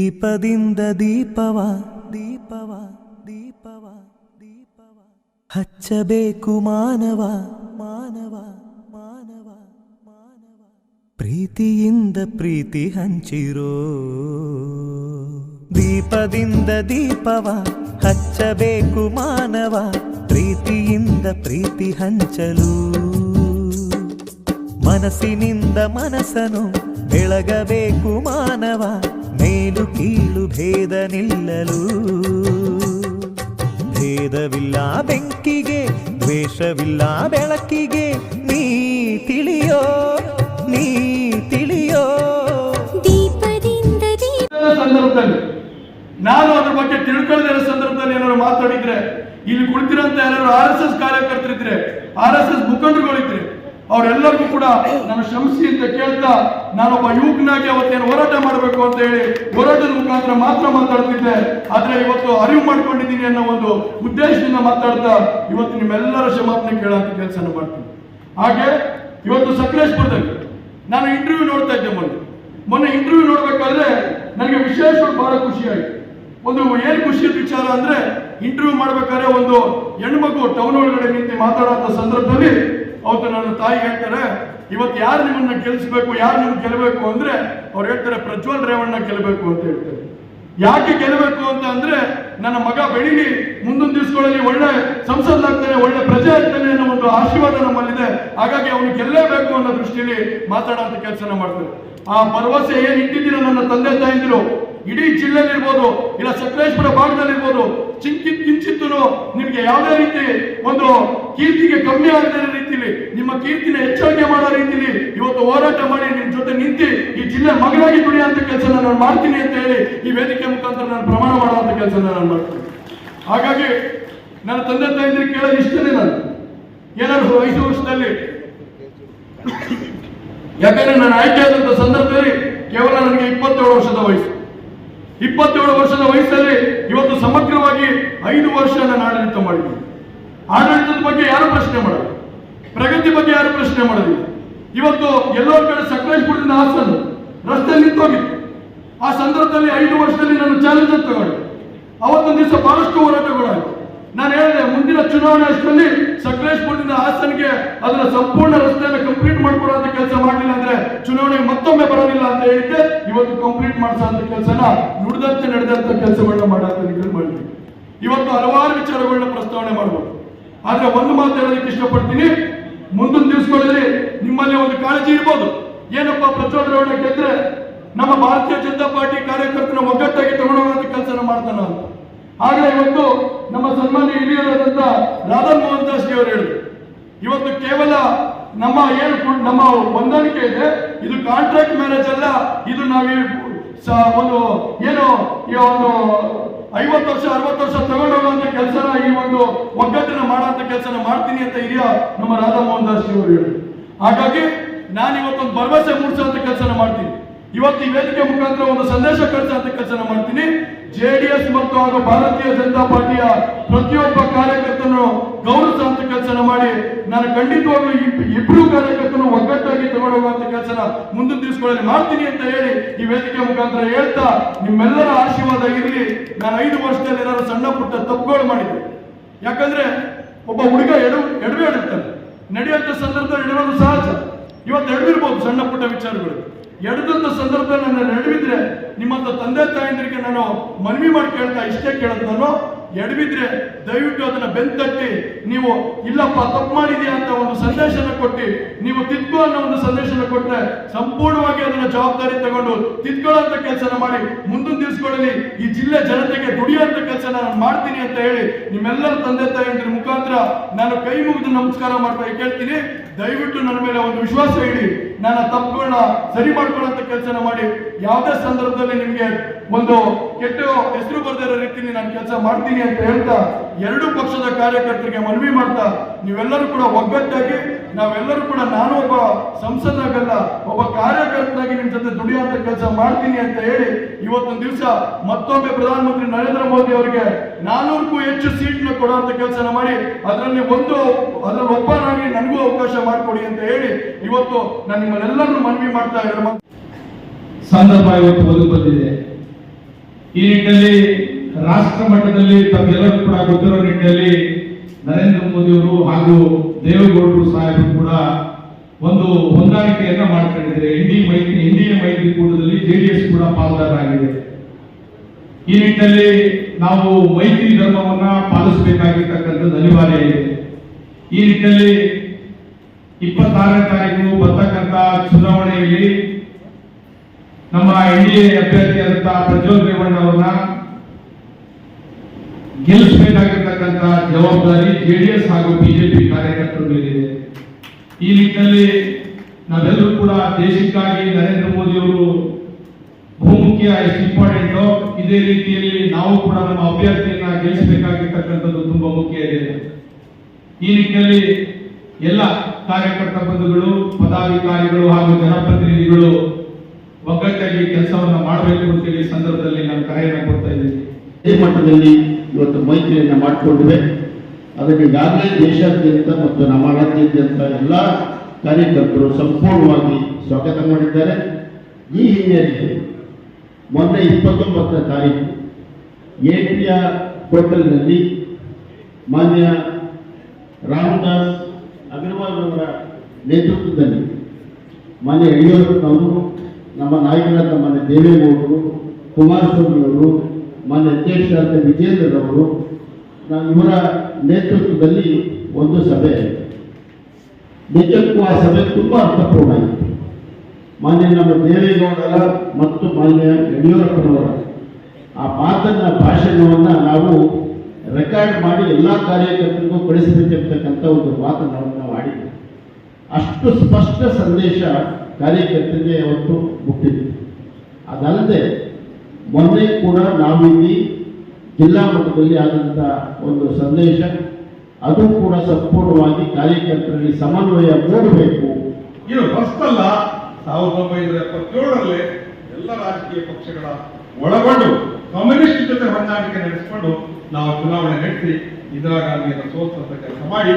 ದೀಪದಿಂದ ದೀಪವ ದೀಪವ ದೀಪವ ದೀಪವ ಹಚ್ಚಬೇಕು ಮಾನವ ಮಾನವ ಮಾನವ ಮಾನವ ಪ್ರೀತಿಯಿಂದ ಪ್ರೀತಿ ಹಂಚಿರೋ ದೀಪದಿಂದ ದೀಪವ ಹಚ್ಚಬೇಕು ಮಾನವ ಪ್ರೀತಿಯಿಂದ ಪ್ರೀತಿ ಹಂಚಲು ಮನಸ್ಸಿನಿಂದ ಮನಸ್ಸನು ಬೆಳಗಬೇಕು ಮಾನವ ಮೇಲು ಕೀಳು ಭೇದ ನಿಲ್ಲಲು ಭೇದವಿಲ್ಲ ಬೆಂಕಿಗೆ ದ್ವೇಷವಿಲ್ಲ ಬೆಳಕಿಗೆ ನೀ ತಿಳಿಯೋ ನೀ ತಿಳಿಯೋ ದೀಪದಿಂದ ಸಂದರ್ಭದಲ್ಲಿ ನಾನು ಅದ್ರ ಬಗ್ಗೆ ತಿಳ್ಕೊಳ್ಳದ ಸಂದರ್ಭದಲ್ಲಿ ಏನಾದ್ರು ಮಾತಾಡಿದ್ರೆ ಇಲ್ಲಿ ಕುಳಿತಿರಂತ ಯಾರು RSS ಕಾರ್ಯಕರ್ತರಿದ್ರೆ RSS ಮುಖಂಡರುಗಳಿದ್ರೆ ಅವರೆಲ್ಲರಿಗೂ ಕೂಡ ನಾನು ಶ್ರಮಿಸಿ ಅಂತ ಕೇಳ್ತಾ ನಾನೊಬ್ಬ ಯುವಕನಾಗಿ ಅವತ್ತೇನು ಹೋರಾಟ ಮಾಡಬೇಕು ಅಂತ ಹೇಳಿ ಹೋರಾಟದ ಮುಖಾಂತರ ಮಾತ್ರ ಮಾತಾಡ್ತಿದ್ದೆ. ಆದ್ರೆ ಇವತ್ತು ಅರಿವು ಮಾಡ್ಕೊಂಡಿದ್ದೀನಿ ಅನ್ನೋ ಒಂದು ಉದ್ದೇಶದಿಂದ ಮಾತಾಡ್ತಾ ಇವತ್ತು ನಿಮ್ಮೆಲ್ಲರ ಕ್ಷಮಾಪಣೆ ಕೇಳೋಂಥ ಕೆಲಸನ ಮಾಡ್ತೀನಿ. ಹಾಗೆ ಇವತ್ತು ಸಕಲೇಶ್ಪುರದಲ್ಲಿ ನಾನು ಇಂಟರ್ವ್ಯೂ ನೋಡ್ತಾ ಇದ್ದೆ. ಮೊನ್ನೆ ಇಂಟರ್ವ್ಯೂ ನೋಡ್ಬೇಕಾದ್ರೆ ನನಗೆ ವಿಶೇಷವಾಗಿ ಬಹಳ ಖುಷಿ ಆಯ್ತು. ಒಂದು ಏನ್ ಖುಷಿಯ ವಿಚಾರ ಅಂದ್ರೆ ಇಂಟರ್ವ್ಯೂ ಮಾಡ್ಬೇಕಾದ್ರೆ ಒಂದು ಹೆಣ್ಮಗು ಟೌನ್ ಒಳಗಡೆ ನಿಂತು ಮಾತಾಡೋ ಸಂದರ್ಭದಲ್ಲಿ ಅವತ್ತು ನನ್ನ ತಾಯಿ ಹೇಳ್ತಾರೆ, ಇವತ್ತು ಯಾರು ನಿಮ್ಮನ್ನ ಗೆಲ್ಲಿಸ್ಬೇಕು, ಯಾರು ನಿಮ್ಗೆ ಗೆಲ್ಲಬೇಕು ಅಂದ್ರೆ ಅವ್ರು ಹೇಳ್ತಾರೆ ಪ್ರಜ್ವಲ್ ರೇವಣ್ಣ ಗೆಲ್ಲಬೇಕು ಅಂತ ಹೇಳ್ತಾರೆ. ಯಾಕೆ ಗೆಲ್ಲಬೇಕು ಅಂತ ಅಂದ್ರೆ ನನ್ನ ಮಗ ಬೆಳೀಲಿ, ಮುಂದಿನ ದಿವಸಗಳಲ್ಲಿ ಒಳ್ಳೆ ಸಂಸದನಾಗ್ತಾನೆ, ಒಳ್ಳೆ ಪ್ರಜೆ ಆಗ್ತಾನೆ ಅನ್ನೋ ಒಂದು ಆಶೀರ್ವಾದ ನಮ್ಮಲ್ಲಿದೆ. ಹಾಗಾಗಿ ಅವನು ಗೆಲ್ಲಬೇಕು ಅನ್ನೋ ದೃಷ್ಟಿಯಲ್ಲಿ ಮಾತಾಡೋಂಥ ಕೆಲಸನ ಮಾಡ್ತಾರೆ. ಆ ಭರವಸೆ ಏನ್ ಇಟ್ಟಿದ್ದೀರೋ ನನ್ನ ತಂದೆ ತಾಯಿಂದಿರು ಇಡೀ ಜಿಲ್ಲೆಯಲ್ಲಿರ್ಬೋದು, ಇಲ್ಲ ಸಕಲೇಶ್ಪುರ ಭಾಗದಲ್ಲಿರ್ಬೋದು, ಕಿಂಚಿತ್ತು ನಿಮ್ಗೆ ಯಾವುದೇ ರೀತಿ ಒಂದು ಕೀರ್ತಿಗೆ ಕಮ್ಮಿ ಆಗದ ರೀತಿಲಿ ನಿಮ್ಮ ಕೀರ್ತಿನ ಹೆಚ್ಚಳಿಕೆ ಮಾಡೋ ರೀತಿಲಿ ಇವತ್ತು ಹೋರಾಟ ಮಾಡಿ ನಿಮ್ ಜೊತೆ ನಿಂತು ಈ ಜಿಲ್ಲೆ ಮಗನಾಗಿ ದುಡಿಯುವಂತ ಕೆಲಸ ನಾನು ಮಾಡ್ತೀನಿ ಅಂತ ಹೇಳಿ ಈ ವೇದಿಕೆ ಮುಖಾಂತರ ನಾನು ಪ್ರಮಾಣ ಮಾಡುವಂತ ಕೆಲಸ ನಾನು ಮಾಡ್ತೀನಿ. ಹಾಗಾಗಿ ನನ್ನ ತಂದೆ ತಾಯಿಂದಿರಿಗೆ ಕೇಳೋದು ಇಷ್ಟನೇ, ನಾನು ಏನಾದ್ರು 5 ವರ್ಷದಲ್ಲಿ, ಯಾಕಂದ್ರೆ ನಾನು ಆಯ್ಕೆ ಆದಂತ ಸಂದರ್ಭದಲ್ಲಿ ಕೇವಲ ನನಗೆ 27 ವರ್ಷದ ವಯಸ್ಸು. 27 ವರ್ಷದ ವಯಸ್ಸಲ್ಲಿ ಇವತ್ತು ಸಮಗ್ರವಾಗಿ 5 ವರ್ಷ ನಾನು ಆಡಳಿತ ಮಾಡಿದ್ದೀನಿ. ಆಡಳಿತದ ಬಗ್ಗೆ ಯಾರು ಪ್ರಶ್ನೆ ಮಾಡಲ್ಲ, ಪ್ರಗತಿ ಬಗ್ಗೆ ಯಾರು ಪ್ರಶ್ನೆ ಮಾಡೋದಿಲ್ಲ. ಇವತ್ತು ಎಲ್ಲೋ ಕಡೆ ಸಕಲೇಶ್ಪುರದಿಂದ ಹಾಸನ ರಸ್ತೆ ನಿಂತೋಗಿತ್ತು. ಆ ಸಂದರ್ಭದಲ್ಲಿ 5 ವರ್ಷದಲ್ಲಿ ನಾನು ಚಾಲೆಂಜ್ ಅಂತ ತಗೊಂಡೆ. ಅವತ್ತೊಂದು ದಿವಸ ಬಹಳಷ್ಟು ಹೋರಾಟಗಳಾಯಿತು. ನಾನು ಹೇಳಿದೆ, ಮುಂದಿನ ಚುನಾವಣೆ ಅಷ್ಟರಲ್ಲಿ ಸಕಲೇಶ್ಪುರದಿಂದ ಹಾಸನ್ಗೆ ಅದರ ಸಂಪೂರ್ಣ ರಸ್ತೆಯನ್ನು ಕಂಪ್ಲೀಟ್ ಮಾಡ್ಕೊಡುವಂತ ಕೆಲಸ ಮಾಡಲಿಲ್ಲ ಅಂದ್ರೆ ಚುನಾವಣೆಗೆ ಮತ್ತೊಮ್ಮೆ ಬರೋದಿಲ್ಲ ಅಂತ ಹೇಳಿದ್ದೆ. ಇವತ್ತು ಕಂಪ್ಲೀಟ್ ಮಾಡಿಸೋಂಥ ಕೆಲಸನ ನುಡಿದಂತೆ ನಡೆದಂತ ಕೆಲಸಗಳನ್ನ ಮಾಡೋಂಥ ನಿಟ್ಟಿನಲ್ಲಿ ಮಾಡಿದ್ವಿ. ಇವತ್ತು ಹಲವಾರು ವಿಚಾರಗಳನ್ನ ಪ್ರಸ್ತಾವನೆ ಮಾಡಬಹುದು. ಆದ್ರೆ ಒಂದು ಮಾತು ಹೇಳೋದಕ್ಕೆ ಇಷ್ಟಪಡ್ತೀನಿ, ಮುಂದಿನ ದಿವಸಗಳಲ್ಲಿ ನಿಮ್ಮಲ್ಲಿ ಒಂದು ಕಾಳಜಿ ಇರ್ಬೋದು, ಏನಪ್ಪ ಪ್ರಜ್ವಲ್ ರೇವಣ್ಣ ಗೆದ್ರೆ ನಮ್ಮ ಭಾರತೀಯ ಜನತಾ ಪಾರ್ಟಿ ಕಾರ್ಯಕರ್ತನ ಒಗ್ಗಟ್ಟಾಗಿ ತಗೊಂಡೋಗುವಂತ ಕೆಲಸನ ಮಾಡ್ತಾನ ಅಂತ. ಆಗ ಇವತ್ತು ನಮ್ಮ ಸನ್ಮಾನ್ಯ ಹಿರಿಯರಾದಂತ ರಾಧಾ ಮೋಹನ್ ದಾಸ್ ಅವರು ಹೇಳಿದ್ರು, ಇವತ್ತು ಕೇವಲ ನಮ್ಮ ಹೊಂದಾಣಿಕೆ ಇದೆ, ಇದು ಕಾಂಟ್ರಾಕ್ಟ್ ಮ್ಯಾರೇಜ್ ಅಲ್ಲ, ಇದು ಒಂದು ಏನು ಈ ಒಂದು 50 ವರ್ಷ 60 ವರ್ಷ ತಗೊಂಡೋಗುವಂತ ಕೆಲಸನ ಈ ಒಂದು ಒಗ್ಗಟ್ಟನ್ನ ಮಾಡುವಂತ ಕೆಲಸನ ಮಾಡ್ತೀನಿ ಅಂತ ಹಿರಿಯ ನಮ್ಮ ರಾಧಾ ಮೋಹನ್ ದಾಸ್ ಅವರು ಹೇಳಿದ್ರು. ಹಾಗಾಗಿ ನಾನು ಇವತ್ತೊಂದು ಭರವಸೆ ಮೂಡಿಸುವಂತ ಕೆಲಸನ ಮಾಡ್ತೀನಿ. ಇವತ್ತು ಈ ವೇದಿಕೆ ಮುಖಾಂತರ ಒಂದು ಸಂದೇಶ ಕಳಿಸುವಂತ ಕೆಲಸನ ಮಾಡ್ತೀನಿ. JDS ಮತ್ತು ಹಾಗೂ ಭಾರತೀಯ ಜನತಾ ಪಾರ್ಟಿಯ ಪ್ರತಿಯೊಬ್ಬ ಕಾರ್ಯಕರ್ತನು ಗೌರವಿಸುವಂತ ಕೆಲಸನ ಮಾಡಿ ನಾನು ಖಂಡಿತವಾಗ್ಲೂ ಇಬ್ಬರು ಕಾರ್ಯಕರ್ತನು ಒಗ್ಗಟ್ಟಾಗಿ ತಗೊಂಡೋಗುವಂತ ಕೆಲಸನ ಮುಂದಿನ ದಿವಸಗಳಲ್ಲಿ ಮಾಡ್ತೀನಿ ಅಂತ ಹೇಳಿ ಈ ವೇದಿಕೆ ಮುಖಾಂತರ ಹೇಳ್ತಾ, ನಿಮ್ಮೆಲ್ಲರ ಆಶೀರ್ವಾದ ಇರಲಿ. ನಾನು 5 ವರ್ಷದಲ್ಲಿ ಏನಾದ್ರು ಸಣ್ಣ ಪುಟ್ಟ ತಪ್ಪುಗಳು ಮಾಡಿದ್ದೆ. ಯಾಕಂದ್ರೆ ಒಬ್ಬ ಹುಡುಗ ಎಡವೆ ಎಡುತ್ತಾನೆ, ನಡೆಯುವಂತ ಸಂದರ್ಭದಲ್ಲಿ ಎಡವೋದು ಸಹಜ. ಇವತ್ತು ಎಡವಿರ್ಬೋದು ಸಣ್ಣ ಪುಟ್ಟ ವಿಚಾರಗಳು. ಎಡದಂತ ಸಂದರ್ಭದಲ್ಲಿ ನನ್ನ ಎಡವಿದ್ರೆ ನಿಮ್ಮಂತ ತಂದೆ ತಾಯಂದ್ರಿಗೆ ನಾನು ಮನವಿ ಮಾಡಿ ಕೇಳ್ತಾ ಇಷ್ಟೇ ಕೇಳೋದು, ನಾನು ಎಡವಿದ್ರೆ ದಯವಿಟ್ಟು ಅದನ್ನ ಬೆಂತಟ್ಟಿ ನೀವು ಇಲ್ಲಪ್ಪ ತಪ್ಪು ಮಾಡಿದ್ಯಾ ಅಂತ ಒಂದು ಸಂದೇಶನ ಕೊಟ್ಟು ನೀವು ತಿದ್ಕೋ ಅನ್ನೋ ಒಂದು ಸಂದೇಶನ ಕೊಟ್ರೆ ಸಂಪೂರ್ಣವಾಗಿ ಅದನ್ನ ಜವಾಬ್ದಾರಿ ತಗೊಂಡು ತಿದ್ಕೊಳ್ಳೋಂತ ಕೆಲಸನ ಮಾಡಿ ಮುಂದಿನ ದಿವಸಗಳಲ್ಲಿ ಈ ಜಿಲ್ಲೆ ಜನತೆಗೆ ದುಡಿಯುವಂತ ಕೆಲಸ ನಾನು ಮಾಡ್ತೀನಿ ಅಂತ ಹೇಳಿ ನಿಮ್ಮೆಲ್ಲರ ತಂದೆ ತಾಯಿಯಂದ್ರ ಮುಖಾಂತರ ನಾನು ಕೈ ಮುಗಿದು ನಮಸ್ಕಾರ ಮಾಡ್ತಾ ಕೇಳ್ತೀನಿ. ದಯವಿಟ್ಟು ನನ್ನ ಮೇಲೆ ಒಂದು ವಿಶ್ವಾಸ ಇಡಿ, ನಾನು ತಪ್ಪುಗಳನ್ನ ಸರಿ ಮಾಡ್ಕೊಳ್ಳೋಂತ ಕೆಲಸನ ಮಾಡಿ ಯಾವುದೇ ಸಂದರ್ಭದಲ್ಲಿ ನಿಮ್ಗೆ ಒಂದು ಕೆಟ್ಟ ಹೆಸರು ಬರ್ದಿರೋ ರೀತಿಯಲ್ಲಿ ನಾನು ಕೆಲಸ ಮಾಡ್ತೀನಿ ಅಂತ ಹೇಳ್ತಾ ಎರಡೂ ಪಕ್ಷದ ಕಾರ್ಯಕರ್ತರಿಗೆ ಮನವಿ ಮಾಡ್ತಾ ನೀವೆಲ್ಲರೂ ಕೂಡ ಒಗ್ಗಟ್ಟಾಗಿ ನಾವೆಲ್ಲರೂ ಕೂಡ ನಾನು ಒಬ್ಬ ಸಂಸದನಾಗಲ್ಲ ಒಬ್ಬ ಕಾರ್ಯಕರ್ತನಾಗಿ ನಿಮ್ ಜೊತೆ ದುಡಿಯುವಂತ ಕೆಲಸ ಮಾಡ್ತೀನಿ ಅಂತ ಹೇಳಿ ಇವತ್ತೊಂದು ದಿವಸ ಮತ್ತೊಮ್ಮೆ ಪ್ರಧಾನಮಂತ್ರಿ ನರೇಂದ್ರ ಮೋದಿ ಅವರಿಗೆ 400ಕ್ಕೂ ಹೆಚ್ಚು ಸೀಟ್ನ ಕೊಡುವಂತ ಕೆಲಸನ ಮಾಡಿ ಅದರಲ್ಲಿ ಒಬ್ಬನಾಗಿ ನನಗೂ ಅವಕಾಶ ಮಾಡಿಕೊಡಿ ಅಂತ ಹೇಳಿ ಇವತ್ತು ನಾನು ನಿಮ್ಮನ್ನೆಲ್ಲರನ್ನು ಮನವಿ ಮಾಡ್ತಾ ಇರೋ ಸಂದರ್ಭ ಇವತ್ತು ಒದಗಿ ಬಂದಿದೆ. ಈ ನಿಟ್ಟಿನಲ್ಲಿ ರಾಷ್ಟ್ರ ಮಟ್ಟದಲ್ಲಿ ತಮ್ಮೆಲ್ಲರೂ ಕೂಡ ಗೊತ್ತಿರೋ ನಿಟ್ಟಿನಲ್ಲಿ ನರೇಂದ್ರ ಮೋದಿ ಅವರು ಹಾಗೂ ದೇವೇಗೌಡರು ಸಾಹೇಬರು ಕೂಡ ಒಂದು ಹೊಂದಾಣಿಕೆಯನ್ನ ಮಾಡ್ಕೊಂಡಿದ್ದಾರೆ. ಇಂಡಿಯಾ ಮೈತ್ರಿಕೂಟದಲ್ಲಿ ಜೆಡಿಎಸ್ ಕೂಡ ಪಾಲ್ದಾರರಾಗಿದೆ. ಈ ನಿಟ್ಟಿನಲ್ಲಿ ನಾವು ಮೈತ್ರಿ ಧರ್ಮವನ್ನ ಪಾಲಿಸಬೇಕಾಗಿರ್ತಕ್ಕಂಥದ್ದು ಅನಿವಾರ್ಯ ಇದೆ. ಈ ನಿಟ್ಟಿನಲ್ಲಿ 26ನೇ ತಾರೀಕು ಬರ್ತಕ್ಕಂಥ ಚುನಾವಣೆಯಲ್ಲಿ ನಮ್ಮ ಎನ್ಡಿಎ ಅಭ್ಯರ್ಥಿಯಾದಂತಹ ಪ್ರಜ್ವಲ್ ರೇವಣ್ಣ ಅವರನ್ನ ಗೆಲ್ಲಿಸಬೇಕಾಗಿರ್ತಕ್ಕಂಥ ಜವಾಬ್ದಾರಿ ಜೆಡಿಎಸ್ ಹಾಗೂ ಬಿಜೆಪಿ ಕಾರ್ಯಕರ್ತರ ಮೇಲಿದೆ. ಈ ನಿಟ್ಟಿನಲ್ಲಿ ನಾವೆಲ್ಲರೂ ಕೂಡ ದೇಶಕ್ಕಾಗಿ ನರೇಂದ್ರ ಮೋದಿ ಅವರು ಬಹುಮುಖ್ಯ ಎಷ್ಟು ಇಂಪಾರ್ಟೆಂಟ್, ಇದೇ ರೀತಿಯಲ್ಲಿ ನಾವು ಕೂಡ ನಮ್ಮ ಅಭ್ಯರ್ಥಿಯನ್ನ ಗೆಲ್ಲಿಸಬೇಕಾಗಿರ್ತಕ್ಕಂಥದ್ದು ತುಂಬಾ ಮುಖ್ಯ ಇದೆ. ಈ ನಿಟ್ಟಿನಲ್ಲಿ ಎಲ್ಲ ಕಾರ್ಯಕರ್ತ ಬಂಧುಗಳು, ಪದಾಧಿಕಾರಿಗಳು ಹಾಗೂ ಜನಪ್ರತಿನಿಧಿಗಳು ಒಗ್ಗಟ್ಟಾಗಿ ಕೆಲಸವನ್ನ ಮಾಡಬೇಕು ಅಂತೇಳಿ ಈ ಸಂದರ್ಭದಲ್ಲಿ ನಾನು ಕರೆಯನ್ನು ಕೊಡ್ತಾ ಇದ್ದೀನಿ. ಈ ಮಟ್ಟದಲ್ಲಿ ಇವತ್ತು ಮೈತ್ರಿಯನ್ನ ಮಾಡಿಕೊಂಡಿವೆ. ಅದಕ್ಕೆ ಈಗಾಗಲೇ ದೇಶಾದ್ಯಂತ ಮತ್ತು ನಮ್ಮ ರಾಜ್ಯಾದ್ಯಂತ ಎಲ್ಲ ಕಾರ್ಯಕರ್ತರು ಸಂಪೂರ್ಣವಾಗಿ ಸ್ವಾಗತ ಮಾಡಿದ್ದಾರೆ. ಈ ಹಿನ್ನೆಲೆಯಲ್ಲಿ ಮೊನ್ನೆ 29ನೇ ತಾರೀಕು ಎಪಿಯ ಹೋಟೆಲ್ನಲ್ಲಿ ಮಾನ್ಯ ರಾಮದಾಸ್ ಅಗರ್ವಾಲ್ ಅವರ ನೇತೃತ್ವದಲ್ಲಿ ಮಾನ್ಯ ಯಡಿಯೂರಪ್ಪನವರು, ನಮ್ಮ ನಾಯಕರಾದ ಮಾನ್ಯ ದೇವೇಗೌಡರು, ಕುಮಾರಸ್ವಾಮಿ ಅವರು, ಮಾನ್ಯ ಅಧ್ಯಕ್ಷರಾದ ವಿಜೇಂದ್ರರವರು, ಇವರ ನೇತೃತ್ವದಲ್ಲಿ ಒಂದು ಸಭೆ ಆಯಿತು. ನಿಜಕ್ಕೂ ಆ ಸಭೆ ತುಂಬ ಅರ್ಥಪೂರ್ಣ ಆಯಿತು. ಮಾನ್ಯ ನಮ್ಮ ದೇವೇಗೌಡರ ಮತ್ತು ಮಾನ್ಯ ಯಡಿಯೂರಪ್ಪನವರ ಆ ಭಾಷಣವನ್ನು ನಾವು ರೆಕಾರ್ಡ್ ಮಾಡಿ ಎಲ್ಲ ಕಾರ್ಯಕರ್ತರಿಗೂ ಕಳಿಸಬೇಕಿರ್ತಕ್ಕಂಥ ಒಂದು ಮಾತನ್ನು ನಾವು ಆಡಿದ್ವಿ. ಅಷ್ಟು ಸ್ಪಷ್ಟ ಸಂದೇಶ ಕಾರ್ಯಕರ್ತರಿಗೆ ಅವತ್ತು ಮುಟ್ಟಿದೆ. ಅದಲ್ಲದೆ ಮೊನ್ನೆ ಕೂಡ ನಾವಿಲ್ಲಿ ಜಿಲ್ಲಾ ಮಟ್ಟದಲ್ಲಿ ಆದಂಥ ಒಂದು ಸಂದೇಶ, ಅದು ಕೂಡ ಸಂಪೂರ್ಣವಾಗಿ ಕಾರ್ಯಕರ್ತರಲ್ಲಿ ಸಮನ್ವಯ ಮೂಡಬೇಕು. ಇದು ಹೊಸತಲ್ಲ. 1977ರಲ್ಲಿ ಎಲ್ಲ ರಾಜಕೀಯ ಪಕ್ಷಗಳ ಒಳಗೊಂಡು ಕಮ್ಯುನಿಸ್ಟ್ ಜೊತೆ ಹೊಂದಾಣಿಕೆ ನಡೆಸಿಕೊಂಡು ನಾವು ಚುನಾವಣೆ ನಡೆಸಿ ಇಂದಿರಾ ಗಾಂಧಿಯನ್ನು ಸೋಲಿಸುವಂತ ಕೆಲಸ ಮಾಡಿ